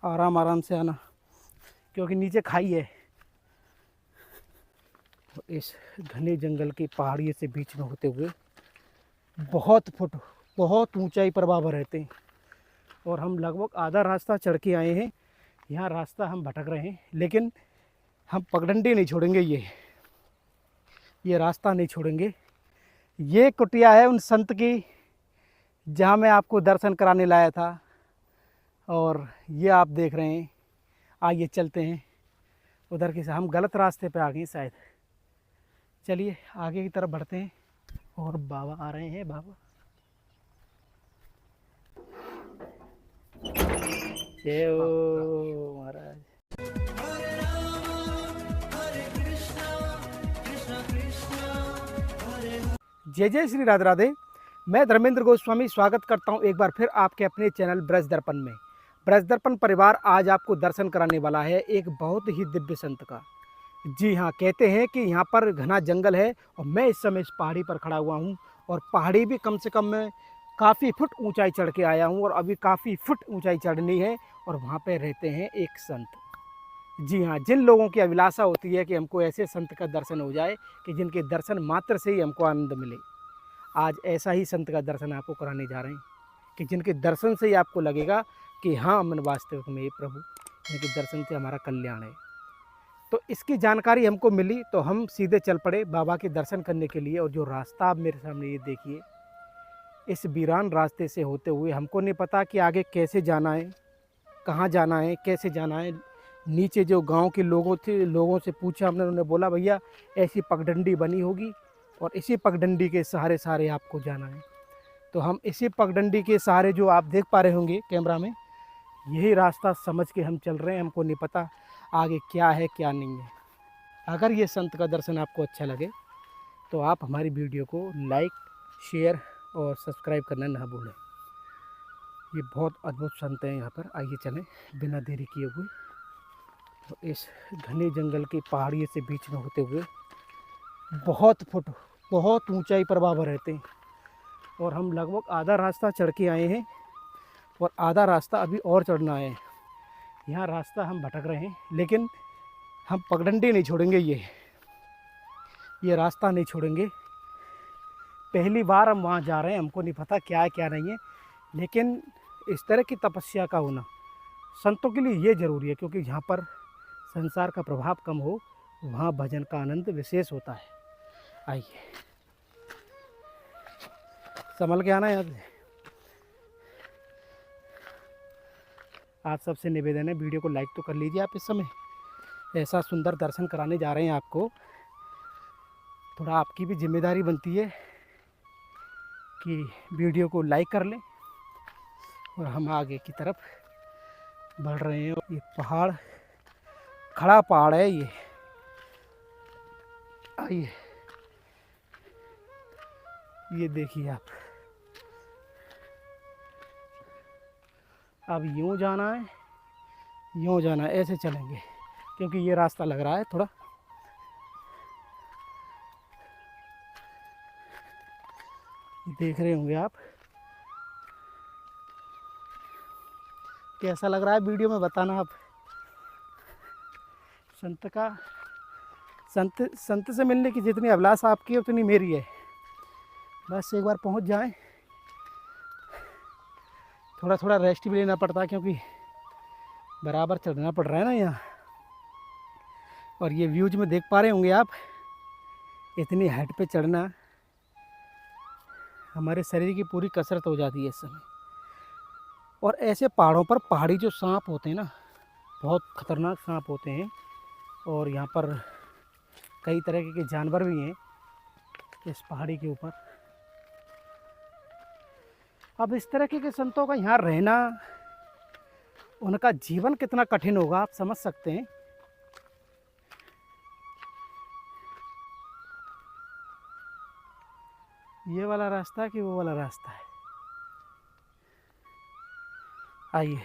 आराम आराम से आना, क्योंकि नीचे खाई है। इस घने जंगल की पहाड़ी से बीच में होते हुए बहुत ऊंचाई पर बाबा रहते हैं। और हम लगभग आधा रास्ता चढ़ के आए हैं। यहाँ रास्ता हम भटक रहे हैं, लेकिन हम पगडंडी नहीं छोड़ेंगे। ये रास्ता नहीं छोड़ेंगे। ये कुटिया है उन संत की जहाँ मैं आपको दर्शन कराने लाया था। और ये आप देख रहे हैं। आइए चलते हैं उधर की। हम गलत रास्ते पे आ गए शायद। चलिए आगे की तरफ बढ़ते हैं। और बाबा आ रहे हैं। बाबा जय हो महाराज। जय जय श्री राधे राधे। मैं धर्मेंद्र गोस्वामी स्वागत करता हूं एक बार फिर आपके अपने चैनल ब्रज दर्पण में। ब्रज दर्पण परिवार आज आपको दर्शन कराने वाला है एक बहुत ही दिव्य संत का। जी हाँ, कहते हैं कि यहाँ पर घना जंगल है और मैं इस समय इस पहाड़ी पर खड़ा हुआ हूँ। और पहाड़ी भी कम से कम मैं काफ़ी फुट ऊंचाई चढ़ के आया हूँ और अभी काफ़ी फुट ऊंचाई चढ़नी है। और वहाँ पे रहते हैं एक संत। जी हाँ, जिन लोगों की अभिलाषा होती है कि हमको ऐसे संत का दर्शन हो जाए कि जिनके दर्शन मात्र से ही हमको आनंद मिले, आज ऐसा ही संत का दर्शन आपको कराने जा रहे हैं कि जिनके दर्शन से ही आपको लगेगा कि हाँ, मन वास्तविक में ये प्रभु, जिनके दर्शन से हमारा कल्याण है। तो इसकी जानकारी हमको मिली तो हम सीधे चल पड़े बाबा के दर्शन करने के लिए। और जो रास्ता आप मेरे सामने ये देखिए, इस वीरान रास्ते से होते हुए हमको नहीं पता कि आगे कैसे जाना है, कहाँ जाना है, कैसे जाना है। नीचे जो गांव के लोगों से पूछा हमने, उन्होंने बोला भैया ऐसी पगडंडी बनी होगी और इसी पगडंडी के सहारे सहारे आपको जाना है। तो हम इसी पगडंडी के सहारे, जो आप देख पा रहे होंगे कैमरा में, यही रास्ता समझ के हम चल रहे हैं। हमको नहीं पता आगे क्या है क्या नहीं है। अगर ये संत का दर्शन आपको अच्छा लगे तो आप हमारी वीडियो को लाइक, शेयर और सब्सक्राइब करना ना भूलें। ये बहुत अद्भुत संत हैं यहाँ पर। आइए चलें बिना देरी किए हुए। तो इस घने जंगल की पहाड़ी से बीच में होते हुए बहुत ऊंचाई पर बाबा रहते हैं। और हम लगभग आधा रास्ता चढ़ के आए हैं और आधा रास्ता अभी और चढ़ना है। यहाँ रास्ता हम भटक रहे हैं, लेकिन हम पगडंडी नहीं छोड़ेंगे। ये रास्ता नहीं छोड़ेंगे। पहली बार हम वहाँ जा रहे हैं, हमको नहीं पता क्या है क्या नहीं है। लेकिन इस तरह की तपस्या का होना संतों के लिए ये ज़रूरी है, क्योंकि जहाँ पर संसार का प्रभाव कम हो वहाँ भजन का आनंद विशेष होता है। आइए संभल के आना यार। आप सबसे निवेदन है, वीडियो को लाइक तो कर लीजिए। आप इस समय ऐसा सुंदर दर्शन कराने जा रहे हैं आपको, थोड़ा आपकी भी जिम्मेदारी बनती है कि वीडियो को लाइक कर लें। और हम आगे की तरफ बढ़ रहे हैं। ये पहाड़ खड़ा पहाड़ है ये। आइए ये देखिए आप। अब यूँ जाना है, यूँ जाना है, ऐसे चलेंगे क्योंकि ये रास्ता लग रहा है थोड़ा। देख रहे होंगे आप कैसा लग रहा है, वीडियो में बताना आप। संत से मिलने की जितनी अभिलाषा आपकी है उतनी मेरी है। बस एक बार पहुंच जाएं। थोड़ा थोड़ा रेस्ट भी लेना पड़ता है क्योंकि बराबर चढ़ना पड़ रहा है ना यहाँ। और ये व्यूज में देख पा रहे होंगे आप, इतनी हाइट पे चढ़ना हमारे शरीर की पूरी कसरत हो जाती है इस समय। और ऐसे पहाड़ों पर पहाड़ी जो सांप होते हैं ना, बहुत ख़तरनाक सांप होते हैं। और यहाँ पर कई तरह के जानवर भी हैं इस पहाड़ी के ऊपर। अब इस तरह के संतों का यहाँ रहना, उनका जीवन कितना कठिन होगा आप समझ सकते हैं। ये वाला रास्ता है कि वो वाला रास्ता है? आइए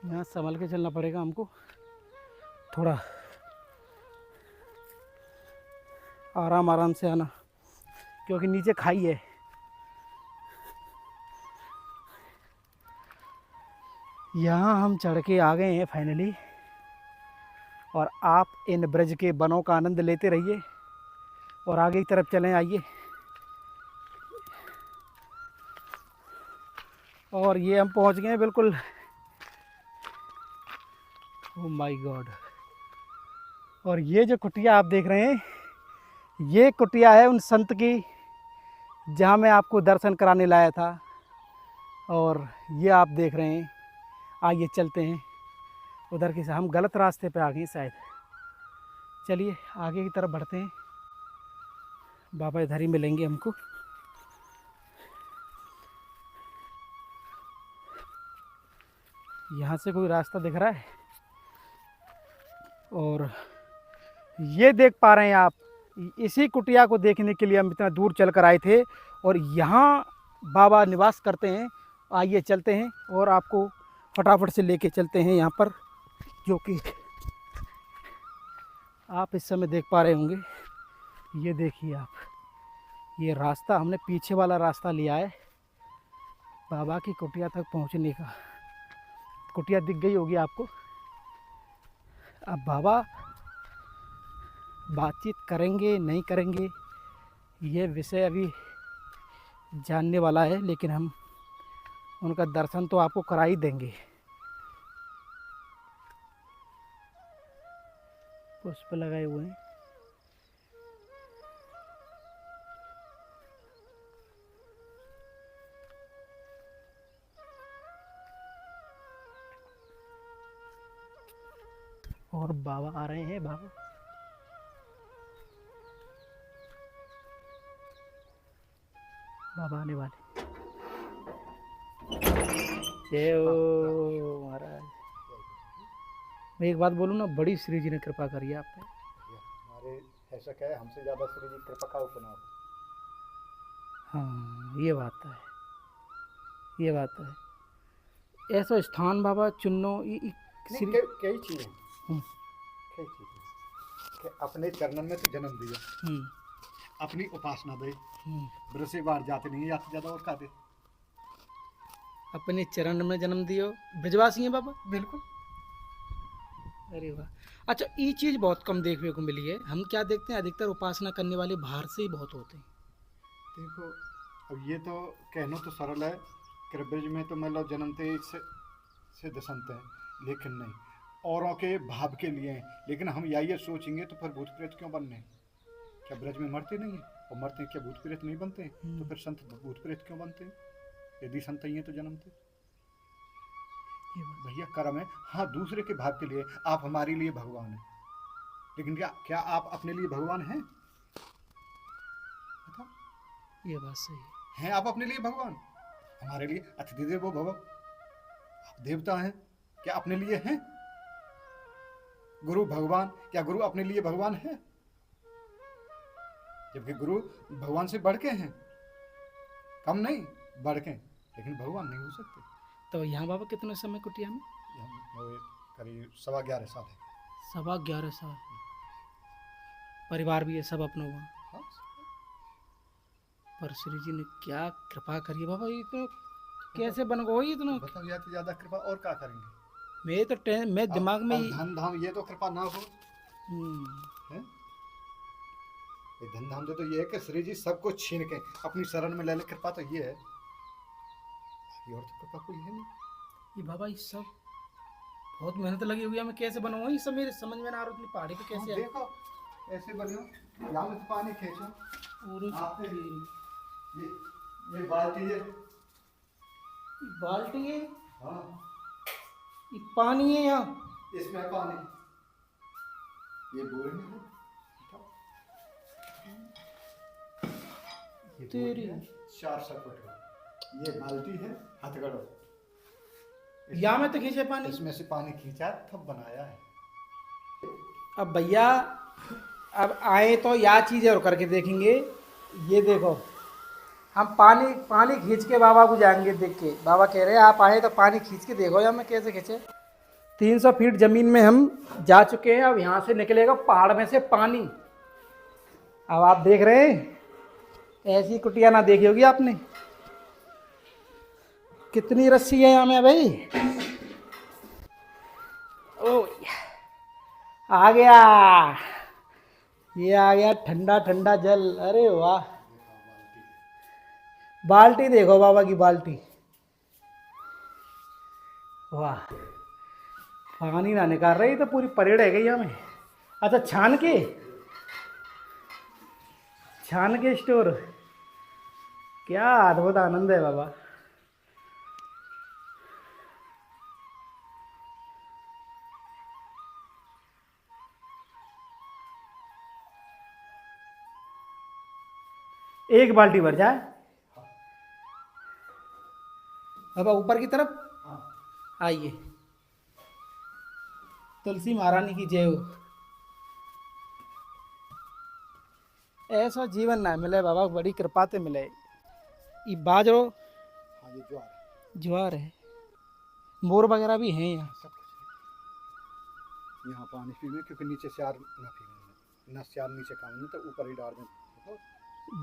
यहाँ संभल के चलना पड़ेगा हमको थोड़ा। आराम आराम से आना, क्योंकि नीचे खाई है। यहाँ हम चढ़ के आ गए हैं फाइनली, और आप इन ब्रज के वनों का आनंद लेते रहिए और आगे की तरफ चलें, आइए। और ये हम पहुंच गए हैं बिल्कुल, ओह माय गॉड। और ये जो कुटिया आप देख रहे हैं, ये कुटिया है उन संत की जहाँ मैं आपको दर्शन कराने लाया था। और ये आप देख रहे हैं, आइए चलते हैं उधर की। हम गलत रास्ते पे आ गए शायद, चलिए आगे की तरफ बढ़ते हैं। बाबा इधर ही मिलेंगे हमको। यहाँ से कोई रास्ता दिख रहा है, और ये देख पा रहे हैं आप, इसी कुटिया को देखने के लिए हम इतना दूर चल कर आए थे, और यहाँ बाबा निवास करते हैं। आइए चलते हैं और आपको फटाफट से लेके चलते हैं यहाँ पर, जो कि आप इस समय देख पा रहे होंगे। ये देखिए आप, ये रास्ता हमने पीछे वाला रास्ता लिया है बाबा की कुटिया तक पहुँचने का। कुटिया दिख गई होगी आपको। अब बाबा बातचीत करेंगे नहीं करेंगे, ये विषय अभी जानने वाला है, लेकिन हम उनका दर्शन तो आपको करा ही देंगे। पुष्प लगाए हुए हैं। और बाबा आ रहे हैं, बाबा बाबा आने वाले। जय हो महाराज। मैं एक बात बोलूँ ना, बड़ी श्री जी ने कृपा करी है आप पे। हमारे ऐसा क्या है, हमसे ज़्यादा श्री जी कृपा का उपनाम। हाँ ये बात तो है, ये बात तो है। ऐसा स्थान बाबा चुनो कई चीज़ें, कई चीज़ें कि अपने चरणन में तो जन्म दिया, अपनी उपासना दे, ब्रज से बाहर जाते नहीं जाते ज़्यादा, और का दे अपने चरण में जन्म दियो। ब्रजवासी हैं बाबा। बिल्कुल। अरे वाह। अच्छा, ये चीज़ बहुत कम देखने को मिली है। हम क्या देखते हैं, अधिकतर उपासना करने वाले बाहर से ही बहुत होते हैं। देखो अब ये तो कहना तो सरल है कि ब्रज में तो मतलब जन्मते ही सिद्ध संत हैं, लेकिन नहीं, औरों के भाव के लिए हैं। लेकिन हम यही सोचेंगे तो फिर भूत प्रेत क्यों बनने? क्या ब्रज में मरते नहीं हैं? और मरते हैं, क्या भूत प्रेत नहीं बनते हैं? तो फिर संत भूत प्रेत क्यों बनते हैं? यदि संत ही हैं तो जन्मते। भैया कर्म है। हाँ, दूसरे के भाव के लिए आप हमारे लिए भगवान हैं, लेकिन क्या आप अपने लिए भगवान हैं? ये बात सही हैं आप अपने लिए भगवान? हमारे लिए अतिथि देवो भव, आप देवता हैं, क्या अपने लिए हैं? गुरु भगवान, क्या गुरु अपने लिए भगवान है? जबकि गुरु भगवान से बढ़ के हैं, कम नहीं, बढ़ के, लेकिन भगवान नहीं हो सकते। तो यहाँ बाबा कितने समय कुटिया में? करीब 11.25 साल है। 11.25 साल। परिवार भी है सब अपनों का? हाँ। पर श्री जी ने क्या कृपा करी है बाबा, ये तो कैसे बन गई इतना? बताओ, या तो ज्यादा कृपा और क्या करेंगे? मैं दिमाग में धन धाम ये तो कृपा ना हो। है ये धन धाम तो ये है कि श्री जी सबको छीन के अपनी शरण में ले ले, कृपा तो ये है, और तो कृपा कोई है नहीं। ये बाबा ये सब बहुत मेहनत लगी हुई है, मैं कैसे बनाऊंगा ये सब? मेरे समझ में ना आ रहा, इतनी पहाड़ी पे कैसे है? देखो ऐसे बनो, यहाँ में पानी खींचो, और ये बाल्टी है, बाल्टी है। हाँ, ये पानी है यहाँ, इसमें पानी, ये बोरिंग है, तेरी 400 फुट, ये बाल्टी है, हथगढ़, यहाँ में तो खींचे पानी, इसमें से पानी खींचा तब बनाया है। अब भैया अब आए तो यह चीज़ और करके देखेंगे। ये देखो, हम पानी खींच के बाबा को जाएंगे देख के। बाबा कह रहे हैं आप आए तो पानी खींच के देखो या मैं कैसे खींचे। 300 फीट ज़मीन में हम जा चुके हैं। अब यहाँ से निकलेगा पहाड़ में से पानी, अब आप देख रहे हैं, ऐसी कुटिया ना देखी होगी आपने। कितनी रस्सी है यहाँ में भाई। ओ आ गया, ये आ गया ठंडा ठंडा जल। अरे वाह, बाल्टी देखो बाबा की बाल्टी। वाह, पानी ना निकाल रही तो पूरी परेड है गई हमें। अच्छा, छान के स्टोर, क्या अद्भुत आनंद है बाबा। एक बाल्टी भर जाए बाबा ऊपर की तरफ। आइए, तुलसी महारानी की जय हो। ऐसा जीवन ना मिले बाबा, बड़ी कृपा से मिले। ये बाजरो, हाँ ये ज्वार है, ज्वार है, मोर वगैरह भी हैं यहाँ। सब कुछ है। यहाँ पानी पीने क्योंकि नीचे स्यार ना पीने ना, स्यार नीचे काम नहीं तो ऊपर ही डाल में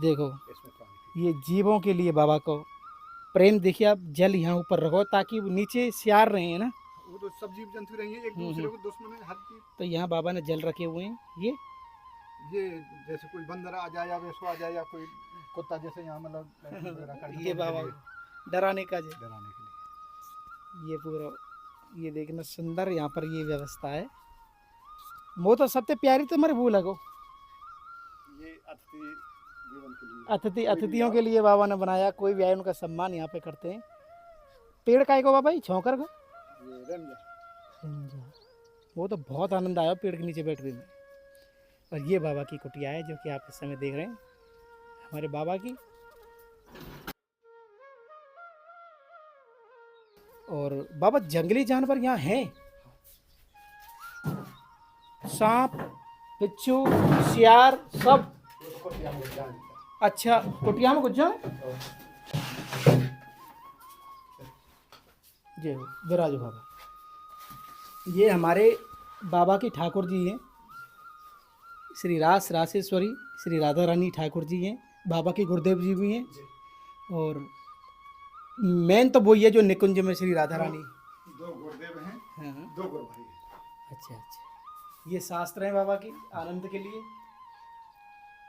देखो, इसमें पानी पी। ये जीवों के लिए बाबा को प्रेम देखिए आप। जल यहाँ ऊपर रखो ताकि वो नीचे सियार रहे हैं ना, वो तो सब जीव जंतु रहेंगे, एक दूसरे को दुश्मन है हर चीज। तो यहाँ बाबा ने जल रखे हुए हैं। ये जैसे कोई बंदर आ जाए या वैसो आ जाए या कोई कुत्ता, जैसे यहाँ मतलब वगैरह कर दे ये तो बाबा उनके को डराने का जल। डराने के लिए। ये पूरा, ये देखना सुंदर यहाँ पर ये व्यवस्था है। वो तो सबसे प्यारी तो हमारे वो लगो, ये अतिथि जीवन के लिए, अतिथियों के लिए बाबा ने बनाया। कोई भी आए उनका सम्मान यहाँ पे करते हैं। पेड़ का को बाबा, छौकर का ये रंजा। वो तो बहुत आनंद आया पेड़ के नीचे बैठने में। और ये बाबा की कुटिया है जो कि आप इस समय देख रहे हैं, हमारे बाबा की। और बाबा जंगली जानवर यहाँ हैं, सांप, बिच्छू, सियार सब। अच्छा, कुटिया में घुस जाओ। जय हो, विराजो बाबा। ये हमारे बाबा की ठाकुर जी हैं, श्री रासेश्वरी श्री राधा रानी ठाकुर जी हैं। बाबा के गुरुदेव जी भी हैं। और मेन तो वही है जो निकुंज में श्री राधा रानी। दो गुरुदेव हैं, हाँ, दो गुरु भाई हैं। अच्छा अच्छा, ये शास्त्र हैं बाबा की आनंद के लिए।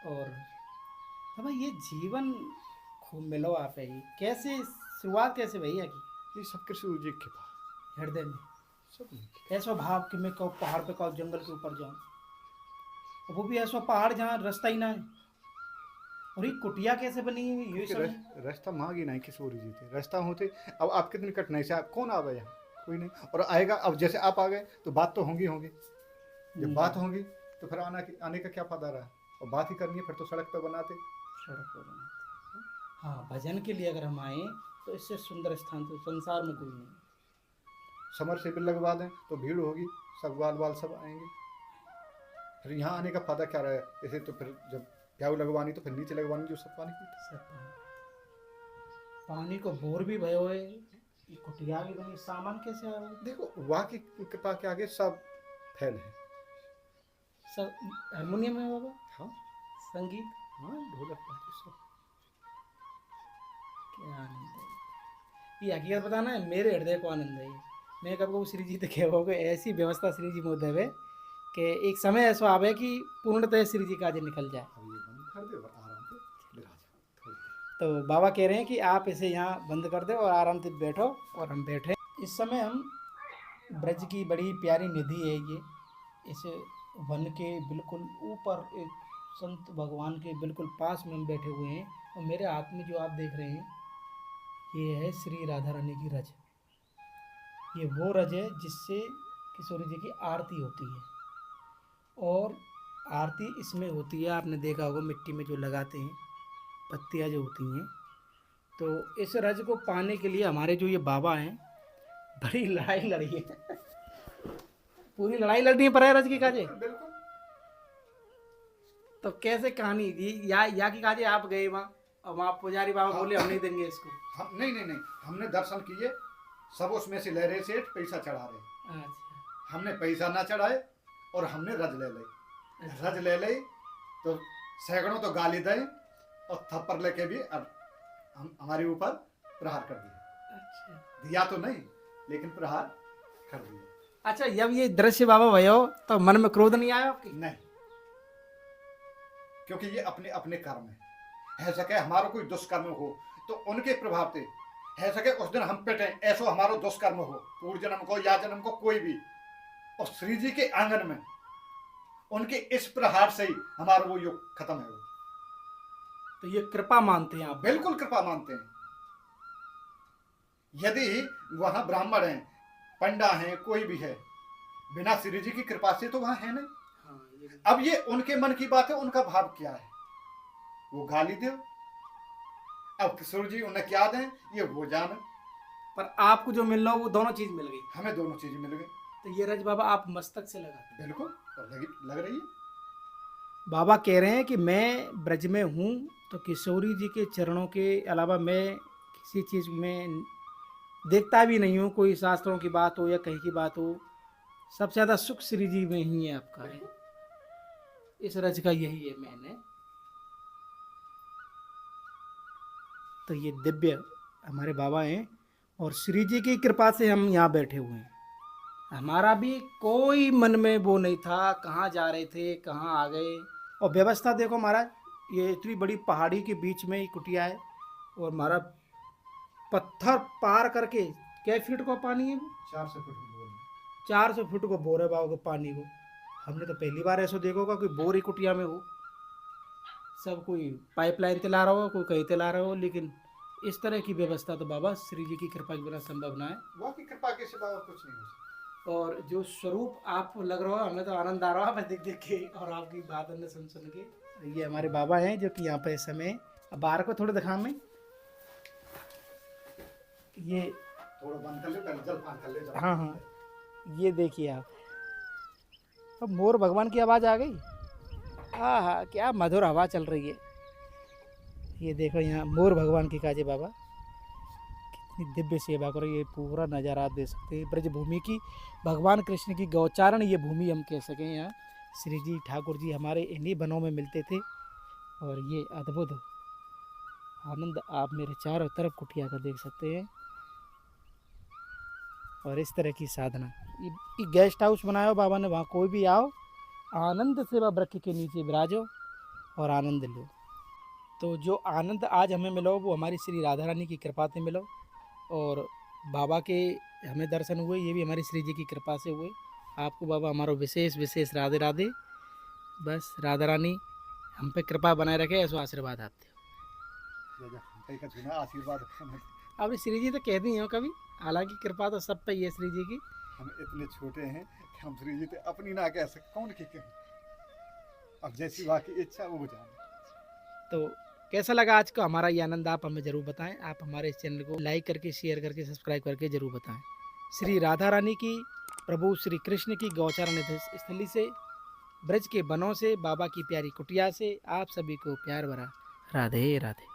और बाबा ये जीवन खूब मिलो आप है। कैसे शुरुआत कैसे भैया की? ये सब कृष्ण जी के पास हृदय में सब नहीं। ऐसा भाव कि मैं कहो पहाड़ पे कहो जंगल के ऊपर जाऊं, और वो भी ऐसा पहाड़ जहाँ रास्ता ही ना है। और ये कुटिया कैसे बनी है ये सब? रास्ता मांगी नहीं किशोर जी थे, रास्ता होते अब आप कितनी कठिनाई से आप कौन आवे यहाँ, कोई नहीं। और आएगा, अब जैसे आप आ गए तो बात तो होंगी होंगी, जब बात होंगी तो फिर आने का क्या फायदा रहा। और बात ही करनी है फिर तो सड़क पर बनाते। सड़क पर बनाते। हाँ, भजन के लिए अगर हम आए तो इससे सुंदर स्थान तो संसार में कोई नहीं। समर से भी लगवा दें तो भीड़ होगी, सब बाल बाल सब आएंगे। फिर यहाँ आने का फायदा क्या रहा है। ऐसे तो फिर जब प्याऊ लगवानी तो फिर नीचे लगवानी जो सब पानी पीते। सब पानी को बोर भी भयो है, ये कुटिया भी बनी। सामान कैसे आया? देखो वहाँ की कृपा के आगे सब फैल है। सब हारमोनियम है बाबा, हाँ संगीत, हाँ, ढोलक पाती सब। क्या आनंद है। ये हकीकत बताना है, मेरे हृदय को आनंद है ये। मैं कब को श्री जी तो कहो कि ऐसी व्यवस्था श्री जी मोद है कि एक समय ऐसा आवे कि पूर्णतः श्री जी का आज निकल जाए। अब ये बंद कर दे और आराम से विराज थोड़ी देर। तो बाबा कह रहे हैं कि आप इसे यहाँ बंद कर दे और आराम से बैठो। और हम बैठे इस समय, हम ब्रज की बड़ी प्यारी निधि है ये। इस वन के बिल्कुल ऊपर एक संत भगवान के बिल्कुल पास में हम बैठे हुए हैं। और मेरे हाथ में जो आप देख रहे हैं ये है श्री राधा रानी की रज। ये वो रज है जिससे किशोरी जी की आरती होती है। और आरती इसमें होती है, आपने देखा होगा मिट्टी में जो लगाते हैं पत्तियाँ जो होती हैं। तो इस रज को पाने के लिए हमारे जो ये बाबा हैं बड़ी लड़ाई लड़ी है। पूरी लड़ाई लड़नी है पर है रज की काजे। बिल्कुल। तो कैसे कहानी जी, या की काजे आप गए वहाँ और वहाँ पुजारी बाबा बोले हम नहीं देंगे इसको। हम नहीं, हमने दर्शन किए, सब उसमें से ले रहे सेठ पैसा चढ़ा रहे। अच्छा, हमने पैसा ना चढ़ाए और हमने रज ले ली। रज ले ली तो सैकड़ों तो गाली दे और थप्पड़ लेके भी अब हम हमारे ऊपर प्रहार कर दिया। अच्छा दिया तो नहीं, लेकिन प्रहार कर दिया। अच्छा, जब ये दृश्य बाबा भयो तो मन में क्रोध नहीं आया आपके? नहीं, क्योंकि ये अपने अपने कर्म है सके हमारा कोई दुष्कर्म हो तो उनके प्रभाव से है सके उस दिन हम पेटे, ऐसो हमारो दुष्कर्म हो पूर्व जन्म को या जन्म को कोई भी, और श्री जी के आंगन में उनके इस प्रहार से ही हमारा वो युग खत्म है। तो ये कृपा मानते हैं आप? बिल्कुल कृपा मानते हैं। यदि वहां ब्राह्मण हैं, पंडा हैं, कोई भी है, बिना श्री जी की कृपा से तो वहां है नहीं। हाँ, अब ये उनके मन की बात है, उनका भाव क्या है, वो गाली दे। अब किशोर जी उन्हें क्या दें ये वो जाने। पर आपको जो मिल रहा हो वो दोनों चीज मिल गई? हमें दोनों चीजें मिल गई। तो ये रज बाबा आप मस्तक से लगा? बिल्कुल, और लग रही है। बाबा कह रहे हैं कि मैं ब्रज में हूँ तो किशोरी जी के चरणों के अलावा मैं किसी चीज़ में देखता भी नहीं हूँ, कोई शास्त्रों की बात हो या कहीं की बात हो, सबसे ज़्यादा सुख श्री जी में ही है आपका है। इस रज का यही है मैंने। तो ये दिव्य हमारे बाबा हैं और श्री जी की कृपा से हम यहाँ बैठे हुए हैं। हमारा भी कोई मन में वो नहीं था कहाँ जा रहे थे कहाँ आ गए। और व्यवस्था देखो महाराज, ये इतनी बड़ी पहाड़ी के बीच में ही कुटिया है और हमारा पत्थर पार करके क्या फीट का पानी है? 400 फुट की बोर में। 400 फुट को बोर है बाबू को पानी को। हमने तो पहली बार ऐसा देखा होगा कोई बोर ही कुटिया में हो। सब कोई पाइपलाइन चला रहा हो, कोई कहीं चला रहा हो, लेकिन इस तरह की व्यवस्था तो बाबा श्री जी की कृपा के बिना संभव ना है। वो की कृपा के सिवा और कुछ नहीं हो सकता। और जो स्वरूप आप लग रहा हो, हमें तो आनंद आ रहा है मैं देख देख के और आपकी बात हमने सुन सुन के। ये हमारे बाबा हैं जो कि यहाँ पे इस समय, अब बाहर को थोड़े दिखा में, ये थोड़ा बंद कर ले, पहले जल पान कर ले जरा। हाँ हाँ, ये देखिए आप, अब मोर भगवान की आवाज़ आ गई। हाँ हाँ, क्या मधुर हवा चल रही है। ये देखो यहाँ मोर भगवान की काजे बाबा कितनी दिव्य सेवा करो। ये पूरा नज़ारा आप देख सकते हैं ब्रज भूमि की, भगवान कृष्ण की गौचारण ये भूमि हम कह सकें। यहाँ श्री जी ठाकुर जी हमारे इन्हीं बनों में मिलते थे। और ये अद्भुत आनंद आप मेरे चारों तरफ कुटिया का देख सकते हैं। और इस तरह की साधना, ये गेस्ट हाउस बनाया हो बाबा ने, वहाँ कोई भी आओ आनंद से वह वृक्ष के नीचे विराजो और आनंद लो। तो जो आनंद आज हमें मिलो वो हमारी श्री राधा रानी की कृपा से मिलो। और बाबा के हमें दर्शन हुए ये भी हमारी श्री जी की कृपा से हुए। आपको बाबा हमारा विशेष विशेष राधे राधे। बस राधा रानी हम पे कृपा बनाए रखे, ऐसा आशीर्वाद आपते हो। आशीर्वाद अब श्री जी तो कहती हो कभी, हालांकि कृपा तो सब पे ही है श्री जी की। हम इतने छोटे हैं कि हम श्री जी अपनी ना कह सकते, कौन की कहें। अब जैसी वहाँ की इच्छा वो जाने। तो कैसा लगा आज का हमारा ये आनंद, आप हमें ज़रूर बताएं। आप हमारे इस चैनल को लाइक करके, शेयर करके, सब्सक्राइब करके ज़रूर बताएं। श्री राधा रानी की, प्रभु श्री कृष्ण की गौचारण स्थली से, ब्रज के बनों से, बाबा की प्यारी कुटिया से आप सभी को प्यार भरा राधे राधे।